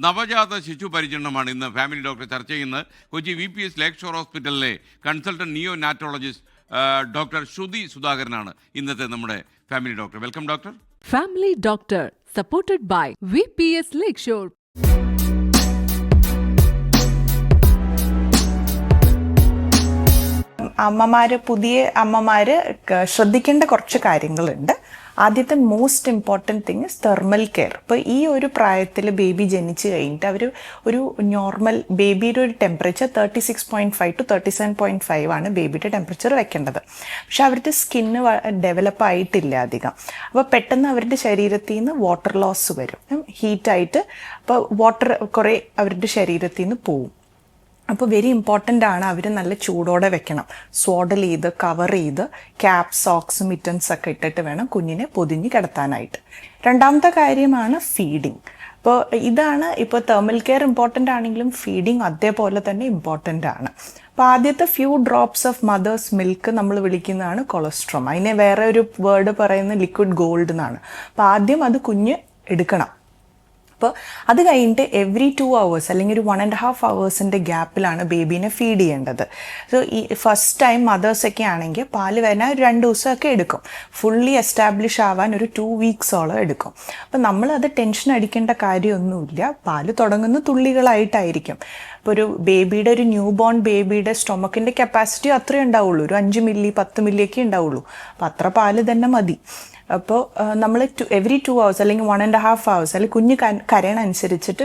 നവജാത ശിശു പരിചരണമാണ് ഇന്ന് ഫാമിലി ഡോക്ടർ ചർച്ച ചെയ്യുന്നത്. കൊച്ചി VPS ലേക്ക് ഷോർ ഹോസ്പിറ്റലിലെ consultant neonatologist doctor Shruti സുധാകരനാണ് ഇന്നത്തെ നമ്മുടെ family doctor. Welcome doctor. Family doctor supported by VPS Lakeshore. പുതിയ അമ്മമാര് ശ്രദ്ധിക്കേണ്ട കുറച്ച് കാര്യങ്ങളുണ്ട്. ആദ്യത്തെ most important thing is thermal care. ഇപ്പോൾ ഈ ഒരു പ്രായത്തിൽ ബേബി ജനിച്ച് കഴിഞ്ഞിട്ട് അവർ ഒരു നോർമൽ ബേബിയുടെ ഒരു ടെമ്പറേച്ചർ 36.5 to 37.5 ആണ് ബേബിയുടെ ടെമ്പറേച്ചർ വെക്കേണ്ടത്. പക്ഷെ അവരുടെ സ്കിന്ന് ഡെവലപ്പ് ആയിട്ടില്ല അധികം. അപ്പോൾ പെട്ടെന്ന് അവരുടെ ശരീരത്തിൽ നിന്ന് വാട്ടർ ലോസ് വരും, ഹീറ്റായിട്ട്. അപ്പോൾ വാട്ടർ കുറേ അവരുടെ ശരീരത്തിൽ നിന്ന് പോവും. അപ്പോൾ വെരി ഇമ്പോർട്ടൻ്റ് ആണ് അവർ നല്ല ചൂടോടെ വെക്കണം. സ്വാഡൽ ചെയ്ത് കവർ ചെയ്ത് ക്യാപ്, സോക്സ്, മിറ്റൻസ് ഒക്കെ ഇട്ടിട്ട് വേണം കുഞ്ഞിനെ പൊതിഞ്ഞ് കിടത്താനായിട്ട്. രണ്ടാമത്തെ കാര്യമാണ് ഫീഡിങ്. അപ്പോൾ ഇതാണ് ഇപ്പോൾ തെർമൽ കെയർ ഇമ്പോർട്ടൻ്റ് ആണെങ്കിലും ഫീഡിങ് അതേപോലെ തന്നെ ഇമ്പോർട്ടൻ്റ് ആണ്. അപ്പോൾ ആദ്യത്തെ few drops of mother's milk നമ്മൾ വിളിക്കുന്നതാണ് കൊളസ്ട്രോം. അതിനെ വേറെ ഒരു വേർഡ് പറയുന്നത് ലിക്വിഡ് ഗോൾഡ് എന്നാണ്. അപ്പോൾ ആദ്യം അത് കുഞ്ഞ് എടുക്കണം. അപ്പോൾ അത് കഴിഞ്ഞിട്ട് എവറി 2 hours അല്ലെങ്കിൽ ഒരു 1.5 hours ഗ്യാപ്പിലാണ് ബേബീനെ ഫീഡ് ചെയ്യേണ്ടത്. സോ ഈ ഫസ്റ്റ് ടൈം മദേഴ്സൊക്കെ ആണെങ്കിൽ പാല് വരാൻ ഒരു 2 ദിവസമൊക്കെ എടുക്കും. ഫുള്ളി എസ്റ്റാബ്ലിഷ് ആവാൻ ഒരു 2 weeks എടുക്കും. അപ്പം നമ്മളത് ടെൻഷൻ അടിക്കേണ്ട കാര്യമൊന്നുമില്ല. പാല് തുടങ്ങുന്ന തുള്ളികളായിട്ടായിരിക്കും. ഇപ്പോൾ ഒരു ബേബിയുടെ ഒരു ന്യൂ ബോൺ ബേബിയുടെ സ്റ്റൊമക്കിൻ്റെ കപ്പാസിറ്റി അത്രയേ ഉണ്ടാവുള്ളൂ. ഒരു 5 മില്ലി 10 മില്ലിയൊക്കെ ഉണ്ടാവുള്ളൂ. അപ്പോൾ അത്ര പാല് തന്നെ മതി. അപ്പോൾ നമ്മൾ എവറി 2 hours അല്ലെങ്കിൽ 1.5 hours അല്ലെങ്കിൽ കുഞ്ഞ് കരയണ അനുസരിച്ചിട്ട്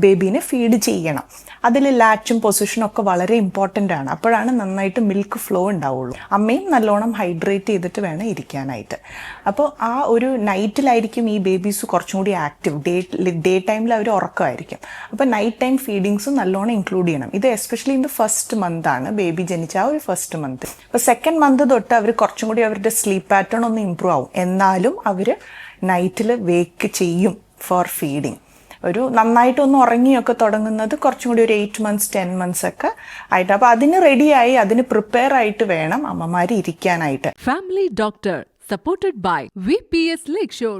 ബേബീനെ ഫീഡ് ചെയ്യണം. അതിൽ ലാച്ചും പൊസിഷനും ഒക്കെ വളരെ ഇമ്പോർട്ടൻ്റ് ആണ്. അപ്പോഴാണ് നന്നായിട്ട് മിൽക്ക് ഫ്ലോ ഉണ്ടാവുള്ളൂ. അമ്മയും നല്ലോണം ഹൈഡ്രേറ്റ് ചെയ്തിട്ട് വേണം ഇരിക്കാനായിട്ട്. അപ്പോൾ ആ ഒരു നൈറ്റിലായിരിക്കും ഈ ബേബീസ് കുറച്ചും കൂടി ആക്റ്റീവ്. ഡേ ടൈമിൽ അവർ ഉറക്കമായിരിക്കും. അപ്പോൾ നൈറ്റ് ടൈം ഫീഡിങ്സും നല്ലോണം ഇൻക്ലൂഡ് ചെയ്യണം. ഇത് especially in the first month ആണ്, ബേബി ജനിച്ച ആ ഒരു ഫസ്റ്റ് മന്ത്. അപ്പോൾ സെക്കൻഡ് മന്ത് തൊട്ട് അവർ കുറച്ചും കൂടി അവരുടെ സ്ലീപ്പ് പാറ്റേൺ ഒന്ന് ഇമ്പ്രൂവ് ആവും. എന്നാലും അവർ നൈറ്റിൽ വേക്ക് ചെയ്യും ഫോർ ഫീഡിങ്. ഒരു നന്നായിട്ടൊന്ന് ഉറങ്ങിയൊക്കെ തുടങ്ങുന്നത് കുറച്ചും കൂടി ഒരു 8 months 10 months ഒക്കെ ആയിട്ട്. അപ്പോൾ അതിന് റെഡിയായി അതിന് പ്രിപ്പയർ ആയിട്ട് വേണം അമ്മമാർ ഇരിക്കാനായിട്ട്. Family doctor supported by VPS lake shore.